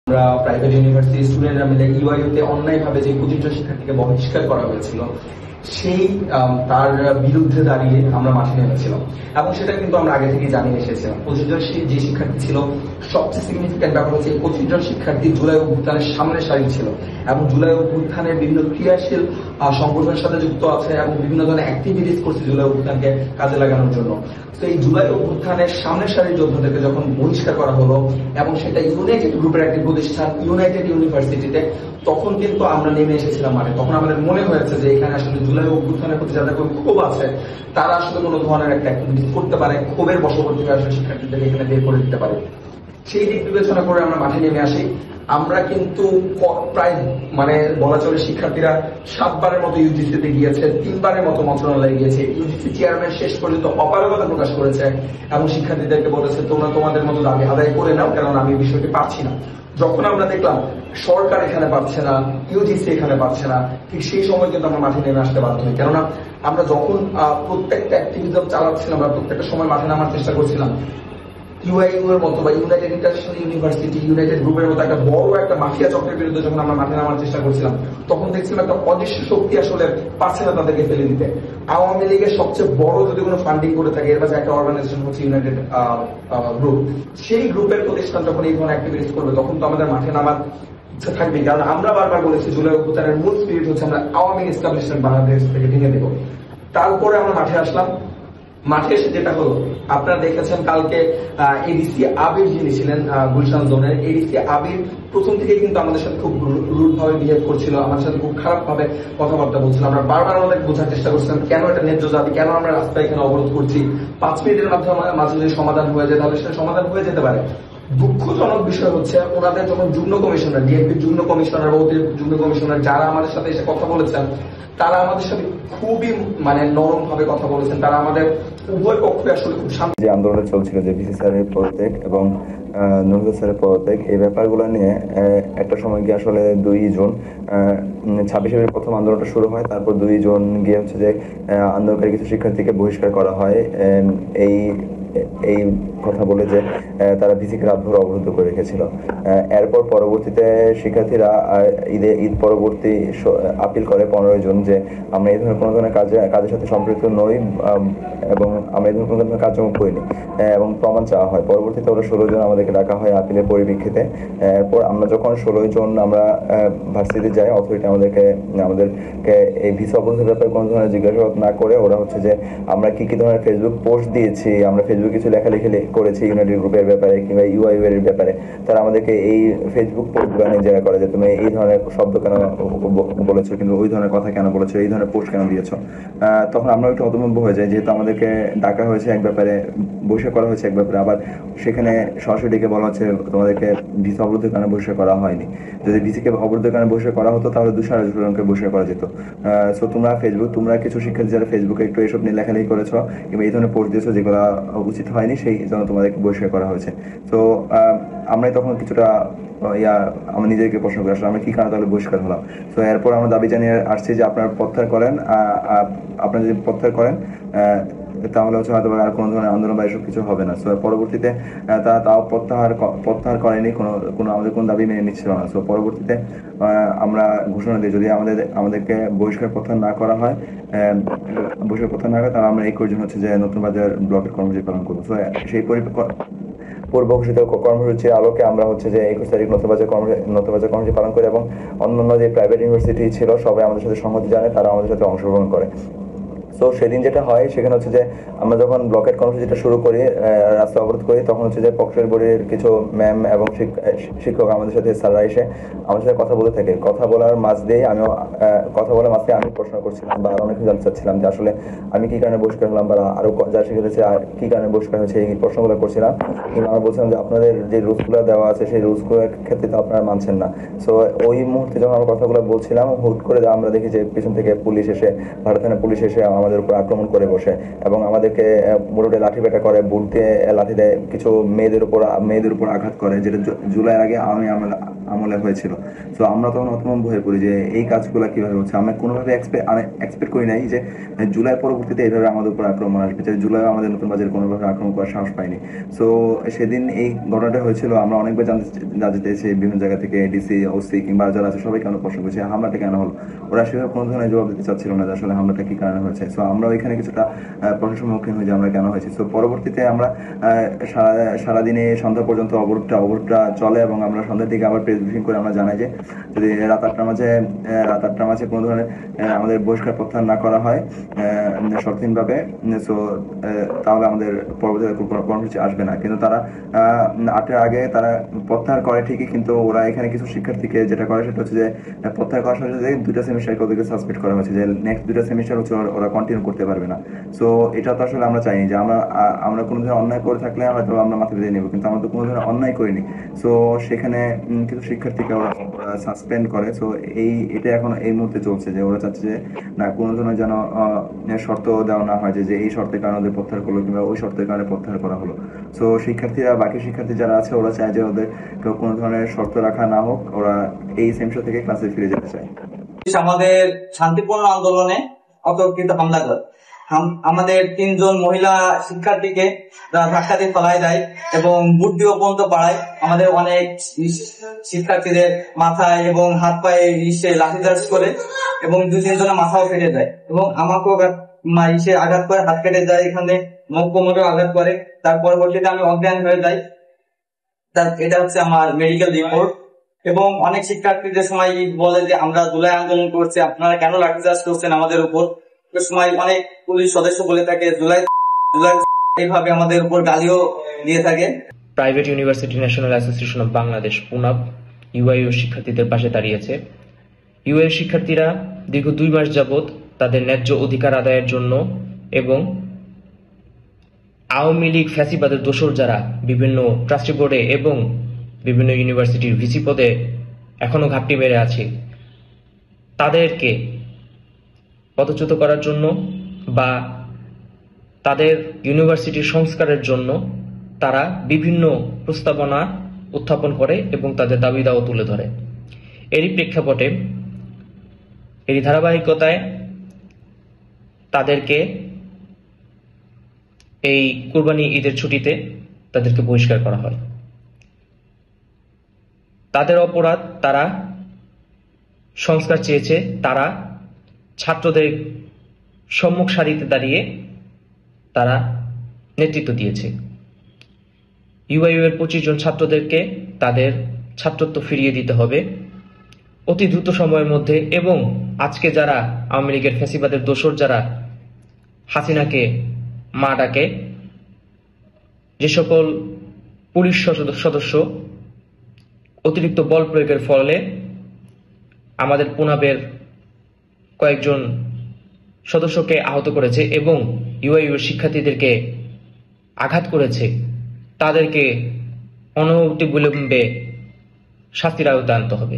আমরা private university স্টুডেন্টরা মিলে ইউআইইউতে অন্যায়ভাবে যে 25 জন শিক্ষার্থীকে বহিষ্কার করা হয়েছিল সেই তার বিরুদ্ধে দাঁড়িয়ে আমরা মাঠে নেমেছিলাম এবং সেটা কিন্তু আমরা আগে থেকে জানিয়ে এসেছিলাম। 25 জন যে শিক্ষার্থী ছিল, সবচেয়ে সিগনিফিক্যান্ট ব্যাপার হচ্ছে 25 জন শিক্ষার্থী জুলাই অভ্যুত্থানের সামনে সারি ছিল এবং জুলাই অভ্যুত্থানের বিভিন্ন ক্রিয়াশীল সংগঠনের সাথে যুক্ত আছে এবং বিভিন্ন ধরনের অ্যাক্টিভিটিস করছে জুলাই অভ্যুত্থানকে কাজে লাগানোর জন্য। তো এই জুলাই অভ্যুত্থানের সামনের সারির যোদ্ধাদেরকে যখন বহিষ্কার করা হলো এবং সেটা ইউনাইটেড গ্রুপের একটি প্রতিষ্ঠান ইউনাইটেড ইউনিভার্সিটিতে, তখন কিন্তু আমরা নেমে এসেছিলাম মানে তখন আমাদের মনে হয়েছে যে এখানে আসলে জুলাই অভ্যুত্থানের প্রতি যাদের কোনো ক্ষোভ আছে তারা আসলে কোনো ধরনের একটা অ্যাক্টিভিটি করতে পারে, ক্ষোভের বশবর্তী হয়ে আসলে শিক্ষার্থীদের এখানে বের করে দিতে পারে। সেই দিক বিবেচনা করে আমরা মাঠে নেমে আসি। আমরা কিন্তু প্রায় মানে বলা চলে শিক্ষার্থীরা 7 বারের মতো ইউজিসিতে গিয়েছে, 3 বারের মতো মন্ত্রণালয়ে গিয়েছে। ইউজিসি চেয়ারম্যান শেষ পর্যন্ত অপারগতা প্রকাশ করেছে এবং শিক্ষার্থীদেরকে বলেছে তোমরা তোমাদের মতো দাবি আদায় করে নাও, কারণ আমি বিষয়টি পারছি না। যখন আমরা দেখলাম সরকার এখানে পাচ্ছে না, ইউজিসি এখানে পাচ্ছে না, ঠিক সেই সময় কিন্তু আমরা মাঠে নেমে আসতে বাধ্য হই। কেননা আমরা যখন প্রত্যেকটা অ্যাক্টিভিজম চালাচ্ছিলাম, আমরা প্রত্যেকটা সময় মাঠে নামার চেষ্টা করছিলাম, ইউআইইউ এর মতো বা ইউনাইটেড ইন্টারন্যাশনাল ইউনিভার্সিটি, ইউনাইটেড গ্রুপের মতো একটা বড় একটা মাফিয়া চক্রের বিরুদ্ধে যখন আমরা মাঠে নামার চেষ্টা করছিলাম, তখন দেখছিলাম একটা অদৃশ্য শক্তি আসলে পারছে না তাদেরকে ফেলে দিতে। আওয়ামী লীগের সবচেয়ে বড় যদি কোনো ফান্ডিং করে থাকে এর মাঝে একটা অর্গানাইজেশন হচ্ছে ইউনাইটেড গ্রুপ। সেই গ্রুপের প্রতিষ্ঠান যখন এই ধরনের অ্যাক্টিভিটিস করবে তখন তো আমাদের মাঠে নামার ইচ্ছা থাকবে, কারণ আমরা বারবার বলেছি জুলাই অভ্যুত্থানের মূল স্পিরিট হচ্ছে আমরা আওয়ামী এস্টাবলিশমেন্ট বাংলাদেশ থেকে ভেঙে দেব। তারপরে আমরা মাঠে আসলাম। মাঠে এসে যেটা হলো আপনারা দেখেছেন কালকে এডিসি আবির যিনি ছিলেন গুলশান জোনের, এডিসি আবির প্রথম থেকে কিন্তু আমাদের সাথে খুব রুড ভাবে বিহেভ করছিল, আমাদের সাথে খুব খারাপ ভাবে কথাবার্তা বলছিল। আমরা বারবার আমাদের বোঝার চেষ্টা করছিলাম কেন এটা ন্যায্য দাবি, কেন আমরা রাস্তায় এখানে অবরোধ করছি। 5 মিনিটের মাধ্যমে মাঝে যদি সমাধান হয়ে যায় তাহলে সেটা সমাধান হয়ে যেতে পারে। দুঃখজনক বিষয় হচ্ছে ওনাদের যখন যুগ্ম কমিশনার, ডিএমপির যুগ্ম কমিশনার বা অতিরিক্ত যুগ্ম কমিশনার যারা আমাদের সাথে এসে কথা বলেছেন, তারা আমাদের সাথে খুবই মানে নরম ভাবে কথা বলেছেন। তারা আমাদের উভয় পক্ষে আসলে খুব শান্ত। যে আন্দোলন চলছিল যে ভিসি স্যারের পদত্যাগ এবং নুরুল স্যারের পদত্যাগ, এই ব্যাপারগুলো নিয়ে একটা সময় গিয়ে আসলে 2 জুন 26 প্রথম আন্দোলনটা শুরু হয়। তারপর 2 জুন গিয়ে হচ্ছে যে আন্দোলনকারী কিছু শিক্ষার্থীকে বহিষ্কার করা হয় এই কথা বলে যে তারা ভিসিকে রাতভর অবরুদ্ধ করে রেখেছিল। এরপর পরবর্তীতে শিক্ষার্থীরা ঈদ পরবর্তী আপিল করে 15 জুন যে আমরা এই ধরনের কোনো ধরনের কাজের সাথে সম্পৃক্ত নই এবং আমরা এই ধরনের কোনো ধরনের কার্যক্রম করিনি এবং প্রমাণ চাওয়া হয়। পরবর্তীতে ওরা 16 জন আমাদেরকে ডাকা হয় আপিলের পরিপ্রেক্ষিতে। এরপর আমরা যখন 16 জন আমরা ভার্সিটিতে যাই, অথরিটি আমাদেরকে এই ভিসা অবরোধের ব্যাপারে কোনো ধরনের জিজ্ঞাসাবাদ না করে ওরা হচ্ছে যে আমরা কি ধরনের ফেসবুক পোস্ট দিয়েছি, আমরা ফেসবুক কিছু লেখালেখি করেছি ইউনাইটেড গ্রুপের ব্যাপারে কিংবা ইউআইইউ এর ব্যাপারে, তারা আমাদেরকে এই ফেসবুক পোস্টগুলো নিয়ে জেরা করে যে তুমি এই ধরনের শব্দ কেন বলেছো, কিন্তু ওই ধরনের কথা কেন বলেছো, এই ধরনের পোস্ট কেন দিয়েছো। তখন আমরা একটু হতভম্ব হয়ে যাই, যেহেতু আমাদেরকে ডাকা হয়েছে এক ব্যাপারে, বহিষ্কার করা হয়েছে এক ব্যাপারে, আবার সেখানে সরাসরি ডেকে বলা হচ্ছে তোমাদেরকে ভিসা অবরোধের কারণে বহিষ্কার করা হয়নি। যদি ভিসিকে অবরোধের কারণে বহিষ্কার করা হতো তাহলে 200 জনকে বহিষ্কার করা যেত। সো তোমরা কিছু শিক্ষার্থী যারা ফেসবুকে একটু এসব নিয়ে লেখালেখি করেছো কিংবা এই ধরনের পোস্ট দিয়েছো যেগুলো উচিত হয়নি, সেই জন্য তোমাদেরকে বহিষ্কার করা হয়েছে। তো আমরাই তখন কিছুটা আমরা নিজেকে প্রশ্ন করে আসলে আমরা কি কারণে তাহলে বহিষ্কার হলাম। তো এরপর আমরা দাবি জানিয়ে আসছি যে আপনারা প্রত্যাহার করেন, আপনারা যদি প্রত্যাহার করেন তাহলে হচ্ছে হয়তো আর কোনো ধরনের আন্দোলন বা এসব কিছু হবে না। সো পরবর্তীতে তারা তাও প্রত্যাহার করেনি, আমাদের কোনো দাবি মেনে নিচ্ছিল না। সো পরবর্তীতে আমরা ঘোষণা দিই যদি আমাদেরকে বহিষ্কার প্রত্যাহার না করা হয়, তাহলে আমরা 21 জুন হচ্ছে যে নতুন বাজার ব্লকের কর্মসূচি পালন করবো। সো সেই পূর্ব ঘোষিত কর্মসূচির আলোকে আমরা হচ্ছে যে 21 তারিখ নতুন বাজার কর্মসূচি পালন করি এবং অন্যান্য যে প্রাইভেট ইউনিভার্সিটি ছিল সবাই আমাদের সাথে সংহতি জানায়, তারা আমাদের সাথে অংশগ্রহণ করে। তো সেদিন যেটা হয় সেখানে হচ্ছে যে আমরা যখন ব্লকেট কর্মসূচিটা শুরু করি, রাস্তা অবরোধ করি, তখন হচ্ছে যে পক্ষের বোর্ডের কিছু ম্যাম এবং শিক্ষক আমাদের সাথে স্যাররা এসে আমাদের সাথে কথা বলে থাকে। কথা বলার মাঝ দিয়ে আমি প্রশ্ন করছিলাম বা আরো অনেক জানতে চাচ্ছিলাম যে আসলে আমি কি কারণে বহিষ্কার হলাম বা আরো যা শিখেছে আর কি কারণে বহিষ্কার হয়েছে, এই প্রশ্নগুলো করছিলাম। কিন্তু আমরা বলছিলাম যে আপনাদের যে রুলসগুলো দেওয়া আছে সেই রুলসগুলোর ক্ষেত্রে তো আপনারা মানছেন না। সো ওই মুহূর্তে যখন আমরা কথাগুলো বলছিলাম, হুট করে আমরা দেখি যে পিছন থেকে পুলিশ এসে, ভারত থানার পুলিশ এসে আমাদের আমাদের উপর আক্রমণ করে বসে এবং আমাদেরকে মোটামুটি লাঠি পেটা করে, বুট দিয়ে লাঠি দেয়, কিছু মেয়েদের উপর আঘাত করে, যেটা জুলাইয়ের আগে আওয়ামী আমলে হয়েছিল। তো আমরা তখন হতভম্ব হয়ে পড়ি যে এই কাজগুলো কিভাবে হচ্ছে। আমরা কোনোভাবে এক্সপেক্ট করি নাই যে জুলাই পরবর্তীতে এইভাবে আমাদের উপর আক্রমণ আসবে। জুলাই আমাদের নতুন বাজারে কোনোভাবে আক্রমণ করার সাহস পাইনি। সো সেদিন এই ঘটনাটা হয়েছিল, আমরা অনেকবার জানতে চেয়েছি বিভিন্ন জায়গা থেকে, ডিসি, ওসি কিংবা যারা আছে সবাই কেন প্রশ্ন করছে হামলাটা কেন হলো। ওরা সেভাবে কোনো ধরনের জবাব দিতে চাচ্ছিল না যে আসলে হামলাটা কি কারণে হয়েছে। সো আমরা ওইখানে কিছুটা প্রশ্নের সম্মুখীন হই যে আমরা কেন হয়েছি। সো পরবর্তীতে আমরা সারাদিনে সন্ধ্যা পর্যন্ত অবরোধটা চলে এবং আমরা সন্ধ্যার দিকে আবার প্রেস ব্রিফিং করে আমরা জানাই যে যদি রাত আটটার মাঝে কোনো ধরনের আমাদের বহিষ্কার প্রত্যাহার না করা হয় শর্তহীনভাবে, সো তাহলে আমাদের পরবর্তী কর্মসূচি আসবে না। কিন্তু তারা 8টার আগে তারা প্রত্যাহার করে ঠিকই, কিন্তু ওরা এখানে কিছু শিক্ষার্থীকে যেটা করে সেটা হচ্ছে যে প্রত্যাহার করার সাথে সাথে 2টা সেমিস্টারকে ওদেরকে সাসপেন্ড করা হয়েছে, যে নেক্সট 2টা সেমিস্টার হচ্ছে ওরা কন্টিনিউ করতে পারবে না। সো এটা তো আসলে আমরা চাইনি যে আমরা কোনো ধরনের অন্যায় করে থাকলে হয়তো আমরা মাথা পেতে নেব, কিন্তু আমরা তো কোনো ধরনের অন্যায় করিনি। সো সেখানে কিছু শিক্ষার্থীকে ওরা সাসপেন্ড করে। সো এটা এখন এই মুহূর্তে চলছে যে ওরা চাচ্ছে যে না কোনো ধরনের যেন শর্ত দেওয়া না হয় যে এই শর্তের কারণে ওদের প্রত্যাহার করলো কিংবা ওই শর্তের কারণে প্রত্যাহার করা হলো। সো বাকি শিক্ষার্থী যারা আছে ওরা চায় যে ওদের কোনো ধরনের শর্ত রাখা না হোক, ওরা এই সেমিস্টার থেকে ক্লাসে ফিরে যেতে চায়। আমাদের শান্তিপূর্ণ আন্দোলনে অতর্কিত হামলা করে আমাদের 3 জন মহিলা শিক্ষার্থীকে ধাক্কা দিয়ে ফেলায় দেয় এবং বুট দিয়ে পর্যন্ত পাড়ায়। আমাদের অনেক শিক্ষার্থীদের মাথায় এবং হাত পায়ে লাঠিচার্জ করে এবং 2-3 জনের মাথাও ফেটে যায় এবং আমাকেও আঘাত করে, হাত কেটে যায়, এখানে কোমরেও আঘাত করে। তার পরবর্তীতে আমি অজ্ঞান হয়ে যাই। এটা হচ্ছে আমার মেডিকেল রিপোর্ট। এবং অনেক শিক্ষার্থীদের সময় বলে যে আমরা জুলাই আন্দোলন করছি, আপনারা কেন লাঠিচার্জ করছেন আমাদের উপর। সময় অনেক পুলিশ সদস্য বলে থাকে জুলাই এইভাবে আমাদের উপর গালিও দিয়ে থাকে। Private university national association of Bangladesh পুনাব ইউআইইউ শিক্ষার্থীদের পাশে দাঁড়িয়েছে। ইউআইইউ শিক্ষার্থীরা দীর্ঘ 2 মাস যাবৎ তাদের ন্যায্য অধিকার আদায়ের জন্য এবং আওয়ামী লীগ ফ্যাসিবাদের দোসর যারা বিভিন্ন ট্রাস্টি বোর্ডে এবং বিভিন্ন ইউনিভার্সিটির ভিসি পদে এখনো ঘাপটি মেরে আছে, তাদেরকে পদচ্যুত করার জন্য বা তাদের ইউনিভার্সিটির সংস্কারের জন্য তারা বিভিন্ন প্রস্তাবনা উত্থাপন করে এবং তাদের দাবি দাওয়া তুলে ধরে। এরই প্রেক্ষাপটে এরই ধারাবাহিকতায় তাদেরকে এই কুরবানি ঈদের ছুটিতে তাদেরকে বহিষ্কার করা হয়। তাদের অপরাধ, তারা সংস্কার চেয়েছে, তারা ছাত্রদের সম্মুখ সারিতে দাঁড়িয়ে তারা নেতৃত্ব দিয়েছে। ইউআইইউ এর 25 জন ছাত্রদেরকে তাদের ছাত্রত্ব ফিরিয়ে দিতে হবে অতি দ্রুত সময়ের মধ্যে। এবং আজকে যারা আওয়ামী লীগের ফ্যাসিবাদের দোসর যারা হাসিনাকে মা ডাকে, যে সকল পুলিশ সদস্য অতিরিক্ত বল প্রয়োগের ফলে আমাদের পুনাবের কয়েকজন সদস্যকে আহত করেছে এবং ইউআইইউ শিক্ষার্থীদেরকে আঘাত করেছে, তাদেরকে অনতিবিলম্বে শাস্তির আওতায় আনতে হবে।